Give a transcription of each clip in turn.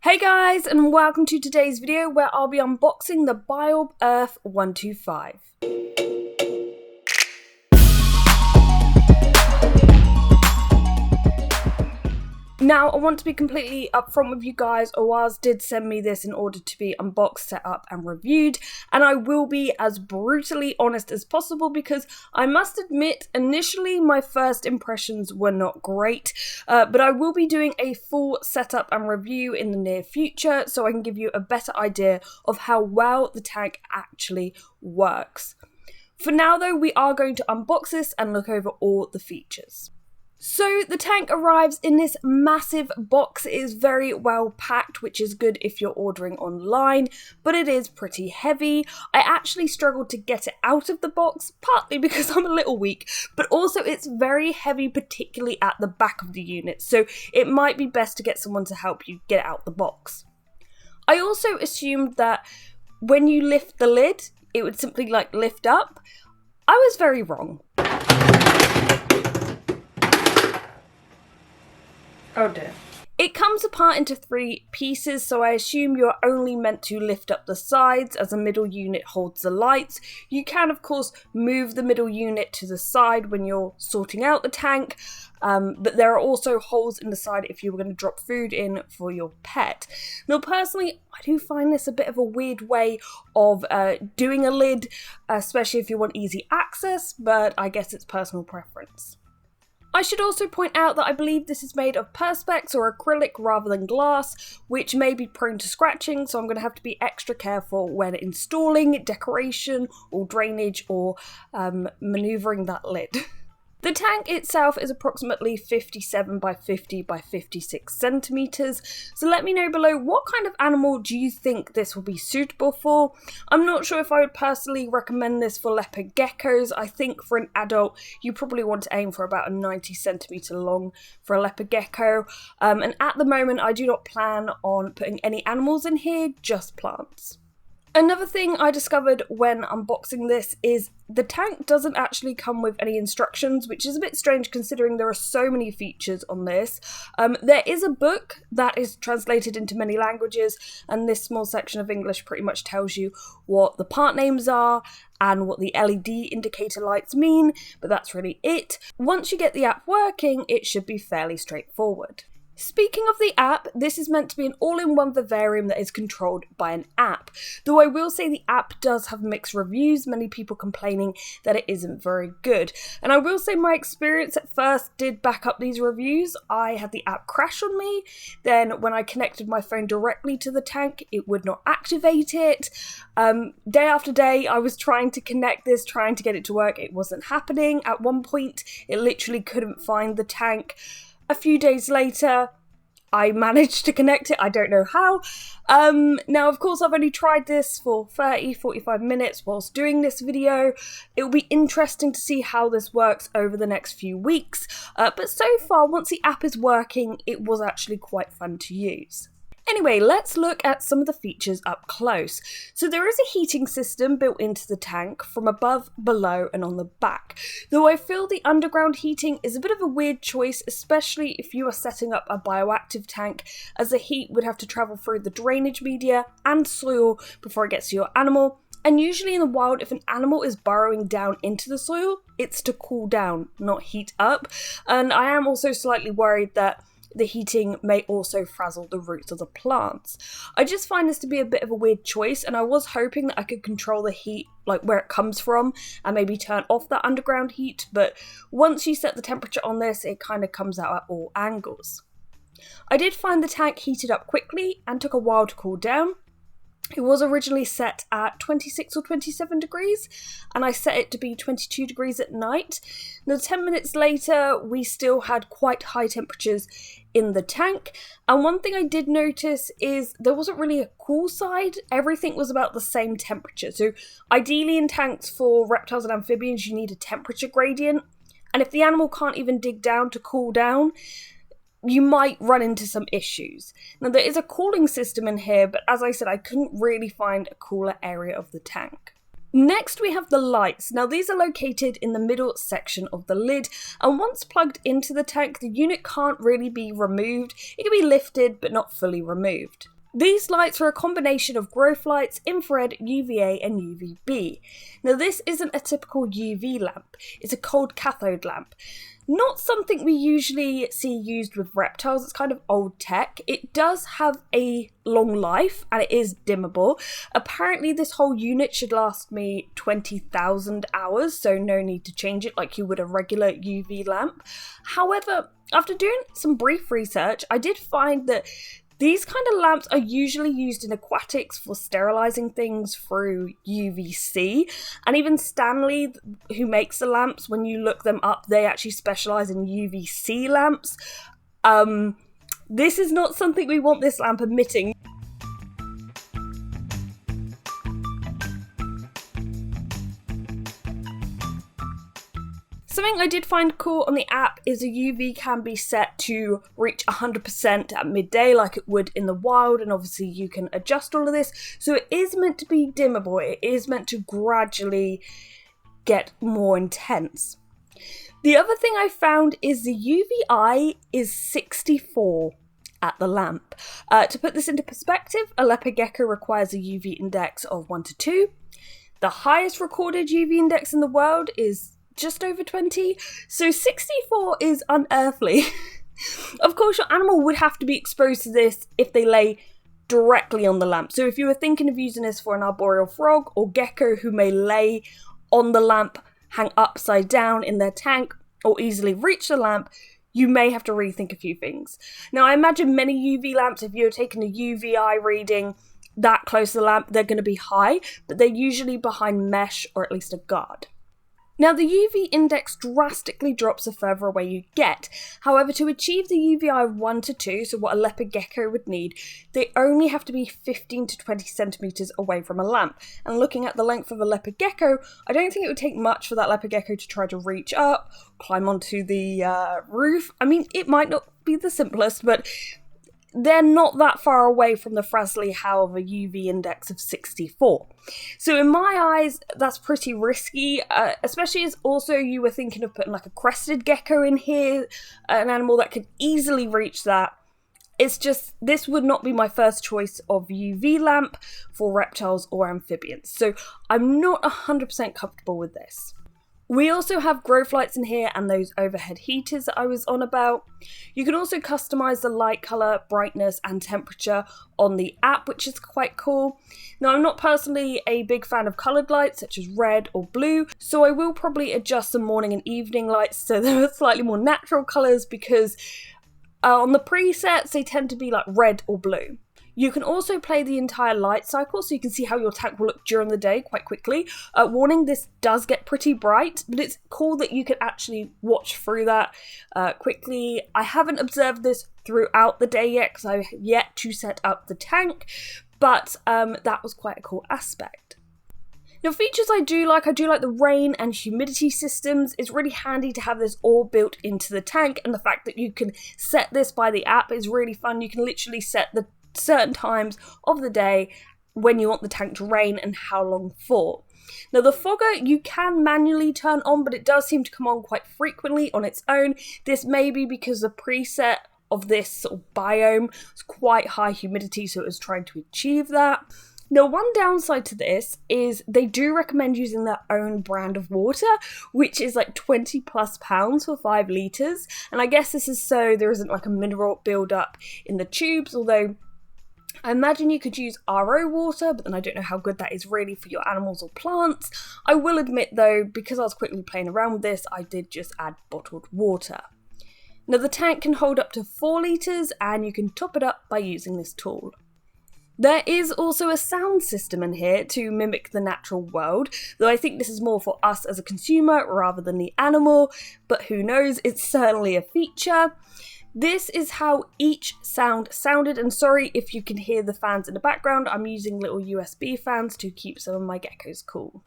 Hey guys, and welcome to today's video where I'll be unboxing the BiOrb Earth 125. Now, I want to be completely upfront with you guys. Oase did send me this in order to be unboxed, set up, and reviewed, and I will be as brutally honest as possible because I must admit, initially my first impressions were not great, but I will be doing a full setup and review in the near future so I can give you a better idea of how well the tank actually works. For now though, we are going to unbox this and look over all the features. So the tank arrives in this massive box. It is very well packed, which is good if you're ordering online, but it is pretty heavy. I actually struggled to get it out of the box, partly because I'm a little weak, but also it's very heavy, particularly at the back of the unit, so it might be best to get someone to help you get it out the box. I also assumed that when you lift the lid, it would simply lift up. I was very wrong. Oh dear. It comes apart into 3 pieces, so I assume you're only meant to lift up the sides as the middle unit holds the lights. You can of course move the middle unit to the side when you're sorting out the tank, but there are also holes in the side if you were going to drop food in for your pet. Now personally, I do find this a bit of a weird way of doing a lid, especially if you want easy access, but I guess it's personal preference. I should also point out that I believe this is made of perspex or acrylic rather than glass, which may be prone to scratching, so I'm going to have to be extra careful when installing decoration or drainage or manoeuvring that lid. The tank itself is approximately 57 by 50 by 56 centimeters, so let me know below what kind of animal do you think this will be suitable for. I'm not sure if I would personally recommend this for leopard geckos. I think for an adult you probably want to aim for about a 90 centimeter long for a leopard gecko, and at the moment I do not plan on putting any animals in here, just plants. Another thing I discovered when unboxing this is the tank doesn't actually come with any instructions, which is a bit strange considering there are so many features on this. There is a book that is translated into many languages, and this small section of English pretty much tells you what the part names are and what the LED indicator lights mean, but that's really it. Once you get the app working, it should be fairly straightforward. Speaking of the app, this is meant to be an all-in-one vivarium that is controlled by an app, though I will say the app does have mixed reviews, many people complaining that it isn't very good. And I will say my experience at first did back up these reviews. I had the app crash on me, then when I connected my phone directly to the tank, it would not activate it. Day after day, I was trying to connect this, trying to get it to work, it wasn't happening. At one point, it literally couldn't find the tank. A few days later, I managed to connect it, I don't know how. Now, of course, I've only tried this for 30-45 minutes whilst doing this video. It will be interesting to see how this works over the next few weeks. But so far, once the app is working, it was actually quite fun to use. Anyway, let's look at some of the features up close. So there is a heating system built into the tank from above, below, and on the back. Though I feel the underground heating is a bit of a weird choice, especially if you are setting up a bioactive tank, as the heat would have to travel through the drainage media and soil before it gets to your animal. And usually in the wild, if an animal is burrowing down into the soil, it's to cool down, not heat up. And I am also slightly worried that the heating may also frazzle the roots of the plants. I just find this to be a bit of a weird choice, and I was hoping that I could control the heat, like where it comes from, and maybe turn off that underground heat, but once you set the temperature on this, it kind of comes out at all angles. I did find the tank heated up quickly and took a while to cool down. It was originally set at 26 or 27 degrees, and I set it to be 22 degrees at night. Now 10 minutes later, we still had quite high temperatures in the tank, and one thing I did notice is there wasn't really a cool side. Everything was about the same temperature. So ideally in tanks for reptiles and amphibians, you need a temperature gradient, and if the animal can't even dig down to cool down, you might run into some issues. Now there is a cooling system in here, but as I said, I couldn't really find a cooler area of the tank. Next we have the lights. Now these are located in the middle section of the lid, and once plugged into the tank, the unit can't really be removed. It can be lifted but not fully removed. These lights are a combination of growth lights, infrared, UVA and UVB. Now this isn't a typical UV lamp, it's a cold cathode lamp. Not something we usually see used with reptiles, it's kind of old tech. It does have a long life and it is dimmable. Apparently this whole unit should last me 20,000 hours, so no need to change it like you would a regular UV lamp. However, after doing some brief research, I did find that these kind of lamps are usually used in aquatics for sterilizing things through UVC, and even Stanley, who makes the lamps, when you look them up, they actually specialize in UVC lamps. This is not something we want this lamp emitting. Something I did find cool on the app is a UV can be set to reach 100% at midday like it would in the wild, and obviously you can adjust all of this. So it is meant to be dimmable, it is meant to gradually get more intense. The other thing I found is the UVI is 64 at the lamp. To put this into perspective, a leopard gecko requires a UV index of 1 to 2. The highest recorded UV index in the world is just over 20, so 64 is unearthly. Of course, your animal would have to be exposed to this if they lay directly on the lamp. So if you were thinking of using this for an arboreal frog or gecko who may lay on the lamp, hang upside down in their tank, or easily reach the lamp, you may have to rethink a few things. Now, I imagine many UV lamps, if you're taking a UVI reading that close to the lamp, they're going to be high, but they're usually behind mesh or at least a guard. Now, the UV index drastically drops the further away you get. However, to achieve the UVI of 1 to 2, so what a leopard gecko would need, they only have to be 15 to 20 centimeters away from a lamp. And looking at the length of a leopard gecko, I don't think it would take much for that leopard gecko to try to reach up, climb onto the roof. I mean, it might not be the simplest, but they're not that far away from the Frasley Howe of a UV index of 64. So in my eyes, that's pretty risky, especially as also you were thinking of putting like a crested gecko in here, an animal that could easily reach that. It's just, this would not be my first choice of UV lamp for reptiles or amphibians. So I'm not 100% comfortable with this. We also have growth lights in here and those overhead heaters that I was on about. You can also customize the light color, brightness and temperature on the app, which is quite cool. Now, I'm not personally a big fan of colored lights such as red or blue, so I will probably adjust the morning and evening lights so they're slightly more natural colors, because on the presets they tend to be like red or blue. You can also play the entire light cycle so you can see how your tank will look during the day quite quickly. Warning, this does get pretty bright, but it's cool that you can actually watch through that quickly. I haven't observed this throughout the day yet because I've yet to set up the tank, but that was quite a cool aspect. Now, features I do like the rain and humidity systems. It's really handy to have this all built into the tank, and the fact that you can set this by the app is really fun. You can literally set the certain times of the day when you want the tank to rain and how long for. Now, the fogger you can manually turn on, but it does seem to come on quite frequently on its own. This may be because the preset of this sort of biome is quite high humidity, so it was trying to achieve that. Now, one downside to this is they do recommend using their own brand of water, which is like £20+ for 5 litres. And I guess this is so there isn't like a mineral build-up in the tubes, although I imagine you could use RO water, but then I don't know how good that is really for your animals or plants. I will admit though, because I was quickly playing around with this, I did just add bottled water. Now, the tank can hold up to 4 litres and you can top it up by using this tool. There is also a sound system in here to mimic the natural world, though I think this is more for us as a consumer rather than the animal, but who knows, it's certainly a feature. This is how each sound sounded, and sorry if you can hear the fans in the background, I'm using little USB fans to keep some of my geckos cool.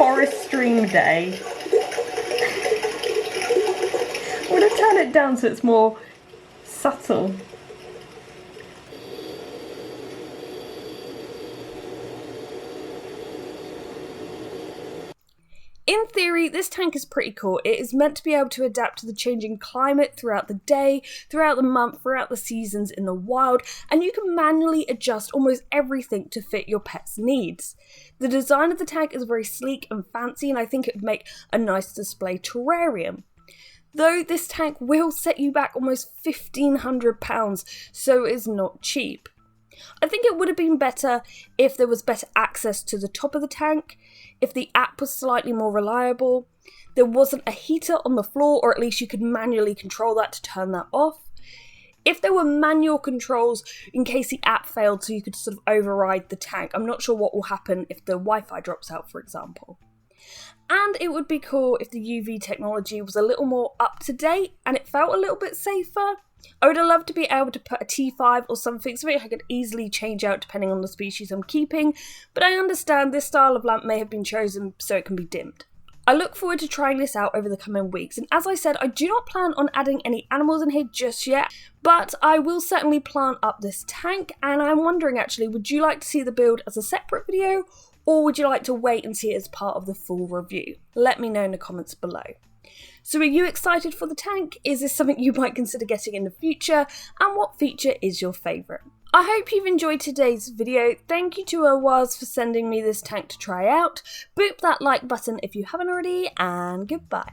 forest stream day. I'm going to turn it down so it's more subtle. In theory, this tank is pretty cool. It is meant to be able to adapt to the changing climate throughout the day, throughout the month, throughout the seasons in the wild, and you can manually adjust almost everything to fit your pet's needs. The design of the tank is very sleek and fancy, and I think it would make a nice display terrarium. Though this tank will set you back almost £1,500, so it is not cheap. I think it would have been better if there was better access to the top of the tank, if the app was slightly more reliable, there wasn't a heater on the floor, or at least you could manually control that to turn that off. If there were manual controls in case the app failed so you could sort of override the tank. I'm not sure what will happen if the Wi-Fi drops out, for example. And it would be cool if the UV technology was a little more up to date and it felt a little bit safer. I would have loved to be able to put a T5 or something I could easily change out depending on the species I'm keeping, but I understand this style of lamp may have been chosen so it can be dimmed. I look forward to trying this out over the coming weeks, and as I said, I do not plan on adding any animals in here just yet, but I will certainly plant up this tank, and I'm wondering actually, would you like to see the build as a separate video, or would you like to wait and see it as part of the full review? Let me know in the comments below. So are you excited for the tank? Is this something you might consider getting in the future? And what feature is your favourite? I hope you've enjoyed today's video. Thank you to Oase for sending me this tank to try out. Boop that like button if you haven't already, and goodbye.